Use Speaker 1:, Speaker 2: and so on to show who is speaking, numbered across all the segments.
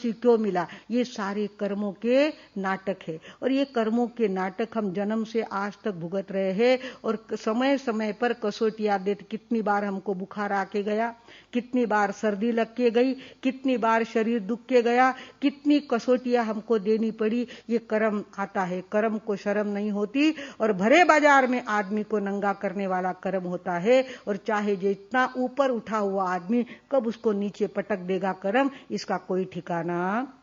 Speaker 1: क्यों मिला, ये सारे कर्मों के नाटक है। और ये कर्मों के नाटक हम जन्म से आज तक भुगत रहे हैं। और समय समय पर कसौटियां देते, कितनी बार हमको बुखार आके गया, कितनी बार सर्दी लग के गई, कितनी बार शरीर दुख के गया, कितनी कसौटियां हमको देनी पड़ी। ये कर्म आता है, कर्म को शर्म नहीं होती। और भरे बाजार में आदमी को नंगा करने वाला कर्म होता है। और चाहे जितना ऊपर उठा हुआ आदमी कब उसको नीचे पटक देगा कर्म, इसका कोई ठिकाना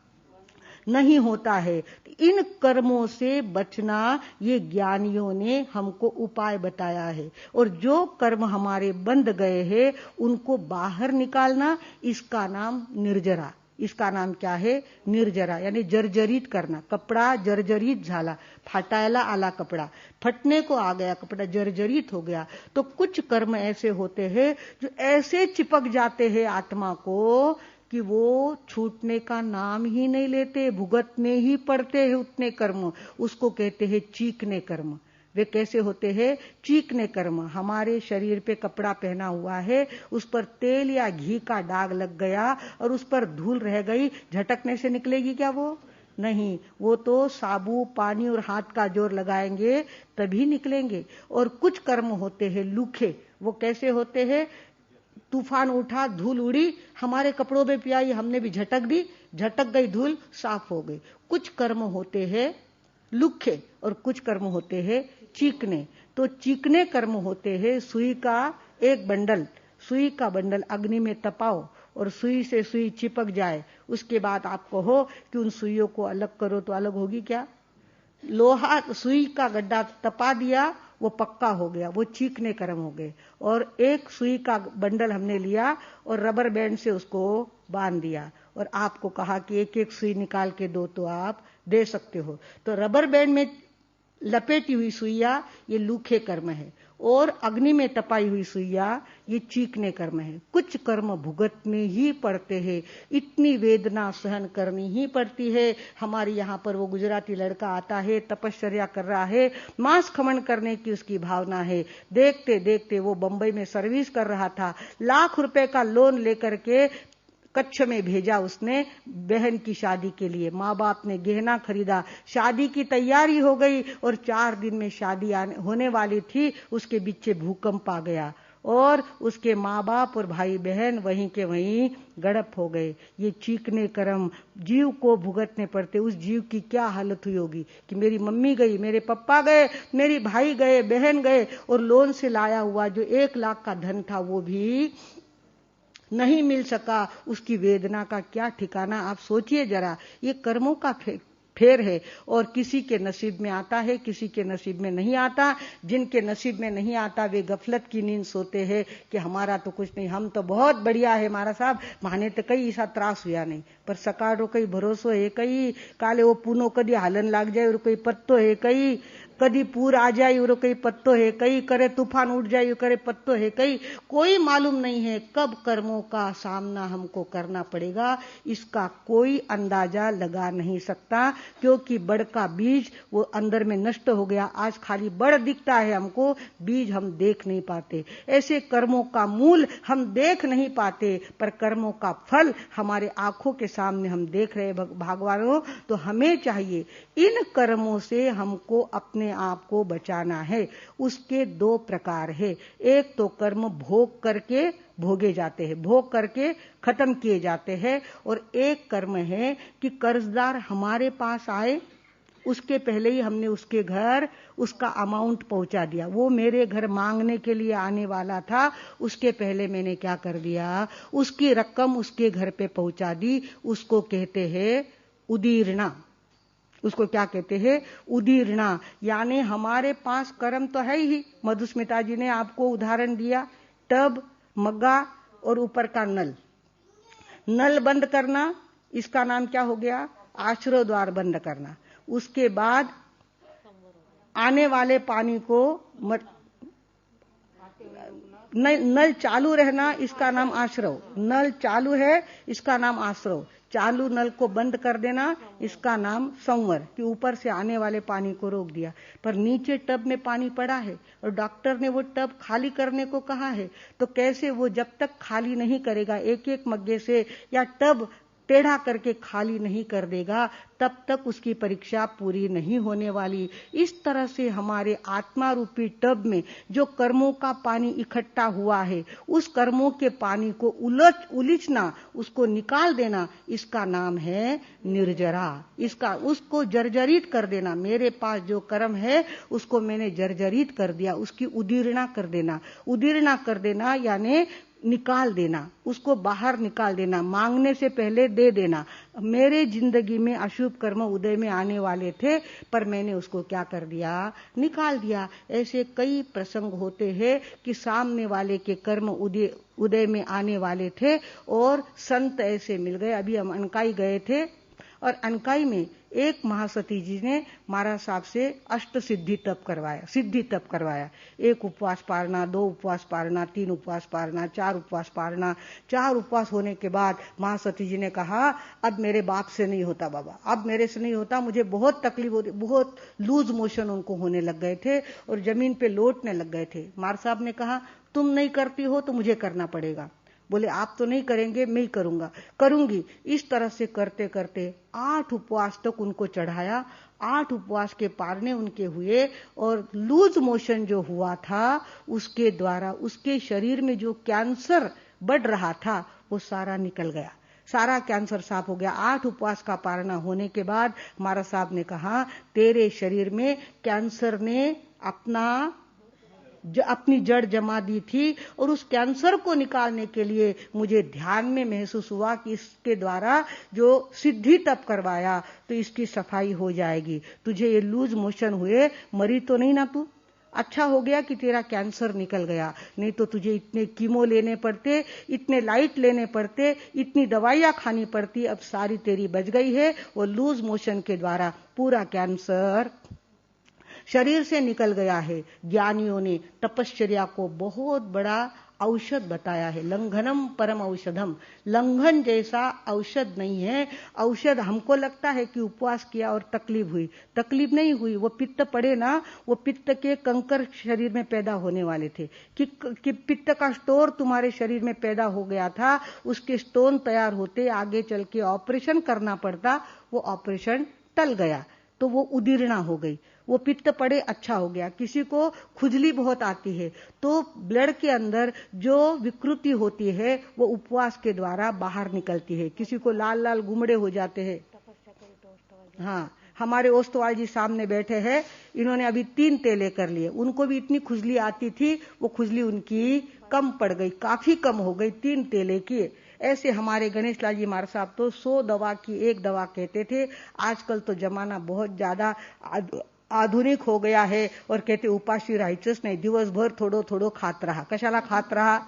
Speaker 1: नहीं होता है। इन कर्मों से बचना ये ज्ञानियों ने हमको उपाय बताया है। और जो कर्म हमारे बंध गए हैं उनको बाहर निकालना, इसका नाम निर्जरा। इसका नाम क्या है? निर्जरा, यानी जर्जरित करना। कपड़ा जर्जरित झाला, फाटायला आला कपड़ा, फटने को आ गया कपड़ा, जर्जरित हो गया। तो कुछ कर्म ऐसे होते हैं जो ऐसे चिपक जाते हैं आत्मा को कि वो छूटने का नाम ही नहीं लेते, भुगतने ही पड़ते हैं उतने कर्म। उसको कहते हैं चीकने कर्म। वे कैसे होते हैं? चीकने कर्म। हमारे शरीर पे कपड़ा पहना हुआ है, उस पर तेल या घी का दाग लग गया और उस पर धूल रह गई, झटकने से निकलेगी क्या वो? नहीं, वो तो साबु पानी और हाथ का जोर लगाएंगे तभी निकलेंगे। और कुछ कर्म होते हैं लूखे। वो कैसे होते हैं? तूफान उठा, धूल उड़ी, हमारे कपड़ों में पियाई, हमने भी झटक दी, झटक गई धूल, साफ हो गई। कुछ कर्म होते हैं लुखे और कुछ कर्म होते हैं चीकने। तो चीकने कर्म होते हैं सुई का एक बंडल, सुई का बंडल अग्नि में तपाओ और सुई से सुई चिपक जाए, उसके बाद आप कहो कि उन सुइयों को अलग करो, तो अलग होगी क्या? लोहा सुई का गड्ढा तपा दिया, वो पक्का हो गया, वो चीकने कर्म हो गए। और एक सुई का बंडल हमने लिया और रबर बैंड से उसको बांध दिया और आपको कहा कि एक एक सुई निकाल के दो, तो आप दे सकते हो। तो रबर बैंड में लपेटी हुई सुइया ये लूखे कर्म है, और अग्नि में तपाई हुई सुइया ये चीकने कर्म है। कुछ कर्म भुगतने ही पड़ते हैं, इतनी वेदना सहन करनी ही पड़ती है। हमारे यहाँ पर वो गुजराती लड़का आता है, तपश्चर्या कर रहा है, मांस खमन करने की उसकी भावना है। देखते देखते वो बंबई में सर्विस कर रहा था, लाख रुपए का लोन लेकर के कच्छ में भेजा उसने बहन की शादी के लिए। माँ बाप ने गहना खरीदा, शादी की तैयारी हो गई और 4 दिन में शादी होने वाली थी, उसके बीच भूकंप आ गया और उसके माँ बाप और भाई बहन वहीं के वहीं गड़प हो गए। ये चीकने कर्म जीव को भुगतने पड़ते। उस जीव की क्या हालत हुई होगी कि मेरी मम्मी गई, मेरे पप्पा गए, मेरी भाई गए, बहन गए, और लोन से लाया हुआ जो 1 लाख का धन था वो भी नहीं मिल सका। उसकी वेदना का क्या ठिकाना, आप सोचिए जरा। ये कर्मों का फेर है, और किसी के नसीब में आता है, किसी के नसीब में नहीं आता। जिनके नसीब में नहीं आता वे गफलत की नींद सोते हैं कि हमारा तो कुछ नहीं, हम तो बहुत बढ़िया है मारा साहब, माने तो कई ऐसा त्रास हुआ नहीं। पर सकाळो कई भरोसो है कई, काले वो पूनो कदी हालन लाग जाए और कोई पत्तो है कई, कदी पूर आ जाए और कोई पत्तो है कई, करे तूफान उठ जाए करे पत्तो है कई। कोई मालूम नहीं है कब कर्मों का सामना हमको करना पड़ेगा, इसका कोई अंदाजा लगा नहीं सकता। क्योंकि बड़ का बीज वो अंदर में नष्ट हो गया। आज खाली बड़ दिखता है हमको, बीज हम देख नहीं पाते। ऐसे कर्मों का मूल हम देख नहीं पाते, पर कर्मों का फल हमारे आंखों के सामने हम देख रहे भगवानों। तो हमें चाहिए इन कर्मों से हमको अपने आप को बचाना है। उसके 2 प्रकार है। एक तो कर्म भोग करके भोगे जाते हैं, भोग करके खत्म किए जाते हैं, और एक कर्म है कि कर्जदार हमारे पास आए, उसके पहले ही हमने उसके घर उसका अमाउंट पहुंचा दिया। वो मेरे घर मांगने के लिए आने वाला था, उसके पहले मैंने क्या कर दिया, उसकी रकम उसके घर पे पहुंचा दी। उसको कहते हैं उदीरना। उसको क्या कहते हैं? उदीरना। यानी हमारे पास कर्म तो है ही। मधुस्मिता जी ने आपको उदाहरण दिया, टब, मग्गा और ऊपर का नल। नल बंद करना, इसका नाम क्या हो गया? आश्रय द्वार बंद करना। उसके बाद आने वाले पानी को नल चालू रहना, इसका नाम आश्रय। नल चालू है, इसका नाम आश्रय। चालू नल को बंद कर देना, इसका नाम संवर, कि ऊपर से आने वाले पानी को रोक दिया। पर नीचे टब में पानी पड़ा है और डॉक्टर ने वो टब खाली करने को कहा है, तो कैसे वो जब तक खाली नहीं करेगा एक एक मग्गे से, या टब टेढ़ा करके खाली नहीं कर देगा तब तक उसकी परीक्षा पूरी नहीं होने वाली। इस तरह से हमारे आत्मा रूपी टब में जो कर्मों का पानी इकट्ठा हुआ है, उस कर्मों के पानी को उलीचना, उसको निकाल देना, इसका नाम है निर्जरा। उसको जर्जरित कर देना। मेरे पास जो कर्म है उसको मैंने जर्जरित कर दिया, उसकी उदीर्णा कर देना। उदीर्णा कर देना यानी निकाल देना, उसको बाहर निकाल देना, मांगने से पहले दे देना। मेरे जिंदगी में अशुभ कर्म उदय में आने वाले थे, पर मैंने उसको क्या कर दिया, निकाल दिया। ऐसे कई प्रसंग होते हैं कि सामने वाले के कर्म उदय में आने वाले थे और संत ऐसे मिल गए। अभी हम अनकाई गए थे और अनकाई में एक महासती जी ने महाराज साहब से अष्ट सिद्धि तप करवाया। 1 उपवास पारना, 2 उपवास पारना, 3 उपवास पारना, 4 उपवास पारना। 4 उपवास होने के बाद महासती जी ने कहा, अब मेरे बाप से नहीं होता बाबा, अब मेरे से नहीं होता, मुझे बहुत तकलीफ होती। बहुत लूज मोशन उनको होने लग गए थे और जमीन पे लौटने लग गए थे। महाराज साहब ने कहा, तुम नहीं करती हो तो मुझे करना पड़ेगा। बोले, आप तो नहीं करेंगे, मैं ही करूंगी। इस तरह से करते करते 8 उपवास तक उनको चढ़ाया। 8 उपवास के पारने उनके हुए और लूज मोशन जो हुआ था उसके द्वारा उसके शरीर में जो कैंसर बढ़ रहा था वो सारा निकल गया, सारा कैंसर साफ हो गया। 8 उपवास का पारना होने के बाद महाराज साहब ने कहा, तेरे शरीर में कैंसर ने अपनी जड़ जमा दी थी और उस कैंसर को निकालने के लिए मुझे ध्यान में महसूस हुआ कि इसके द्वारा जो सिद्धि तप करवाया तो इसकी सफाई हो जाएगी। तुझे ये लूज मोशन हुए, मरी तो नहीं ना तू? अच्छा हो गया कि तेरा कैंसर निकल गया, नहीं तो तुझे इतने कीमो लेने पड़ते, इतने लाइट लेने पड़ते, इतनी दवाइयां खानी पड़ती। अब सारी तेरी बच गई है। वो लूज मोशन के द्वारा पूरा कैंसर शरीर से निकल गया है। ज्ञानियों ने तपश्चर्या को बहुत बड़ा औषध बताया है। लंघनम परम औषधम, लंघन जैसा औषध नहीं है। औषध हमको लगता है कि उपवास किया और तकलीफ हुई, तकलीफ नहीं हुई। वो पित्त पड़े ना, वो पित्त के कंकर शरीर में पैदा होने वाले थे कि पित्त का स्टोर तुम्हारे शरीर में पैदा हो गया था। उसके स्टोन तैयार होते आगे चल के ऑपरेशन करना पड़ता, वो ऑपरेशन टल गया तो वो उदीर्णा हो गई। वो पित्त पड़े, अच्छा हो गया। किसी को खुजली बहुत आती है तो ब्लड के अंदर जो विकृति होती है वो उपवास के द्वारा बाहर निकलती है। किसी को लाल लाल गुमड़े हो जाते हैं। हाँ, हमारे ओस्तवाल जी सामने बैठे हैं, इन्होंने अभी 3 तेले कर लिए। उनको भी इतनी खुजली आती थी, वो खुजली उनकी कम पड़ गई, काफी कम हो गई 3 तेले की। ऐसे हमारे गणेश लाल जी महाराज साहब तो 100 दवा की 1 दवा कहते थे। आजकल तो जमाना बहुत ज्यादा आधुनिक हो गया है और कहते उपाशी राहायचंच नाही, दिवसभर थोडं थोडं खात रहा। कशाला खात रहा?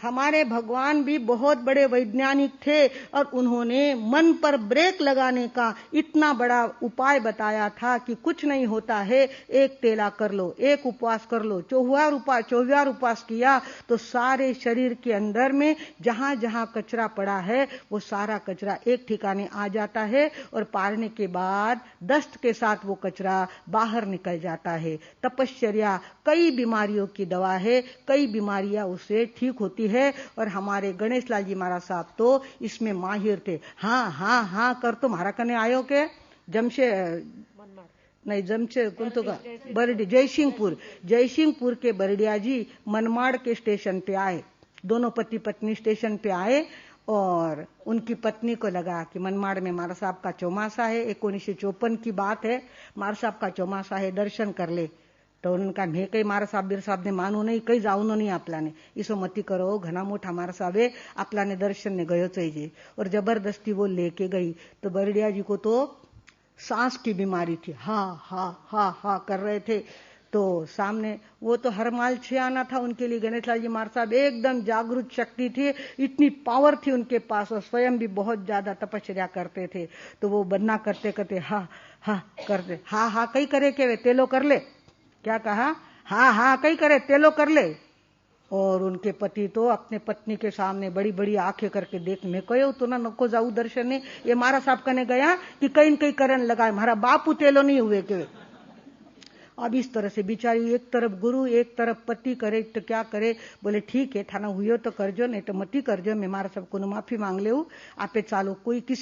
Speaker 1: हमारे भगवान भी बहुत बड़े वैज्ञानिक थे और उन्होंने मन पर ब्रेक लगाने का इतना बड़ा उपाय बताया था कि कुछ नहीं होता है, 1 तेला कर लो, 1 उपवास कर लो। 24 उपवास किया तो सारे शरीर के अंदर में जहां जहां कचरा पड़ा है वो सारा कचरा एक ठिकाने आ जाता है और पारने के बाद दस्त के साथ वो कचरा बाहर निकल जाता है। तपश्चर्या कई बीमारियों की दवा है, कई बीमारियां उससे ठीक होती है। और हमारे गणेश लाल जी महाराज साहब तो इसमें माहिर थे। हाँ हाँ हाँ कर तो महारा कने आयो के जमशेद कुंतो का बरडी जयसिंहपुर के बरडिया जी मनमाड़ के स्टेशन पे आए। दोनों पति पत्नी स्टेशन पे आए और उनकी पत्नी को लगा कि मनमाड़ में महाराज साहब का चौमासा है, 1954 की बात है, महाराज साहब का चौमासा है, दर्शन कर ले। तो उनका मैं कई महाराज साहेब ने मानू नहीं, कई जाऊनो नहीं आपलाने, इसो मती करो, घना मोठा महाराज साहब है, आपलाने दर्शन ने गयो चाहिए। और जबरदस्ती वो लेके गई तो बरडिया जी को तो सांस की बीमारी थी, हा हा हा हा कर रहे थे। तो सामने वो तो हर माल छियाना था उनके लिए। गणेश लाल जी महाराज साहब एकदम जागरूक शक्ति थी, इतनी पावर थी उनके पास और स्वयं भी बहुत ज्यादा तपस्या करते थे। तो वो बन्ना करते करते हा हा करते, हा हा कई करे के वे तेलो कर ले, क्या कहा? हाँ हाँ कई करे तेलो कर ले। और उनके पति तो अपने पत्नी के सामने बड़ी बड़ी आंखें करके देख, मैं कहो तो ना नको जाऊ दर्शन ने, ये महाराज साहब कने गया कि कहीं कहीं करन लगाए, हमारा बापू तेलो नहीं हुए के। अब इस तरह से बिचारी एक तरफ गुरु एक तरफ पति करे तो क्या करे। बोले ठीक है, थाना हुई तो करजो, नहीं तो मती करजो, मैं मारा सबको माफी मांग ले आपे चालो। कोई किसी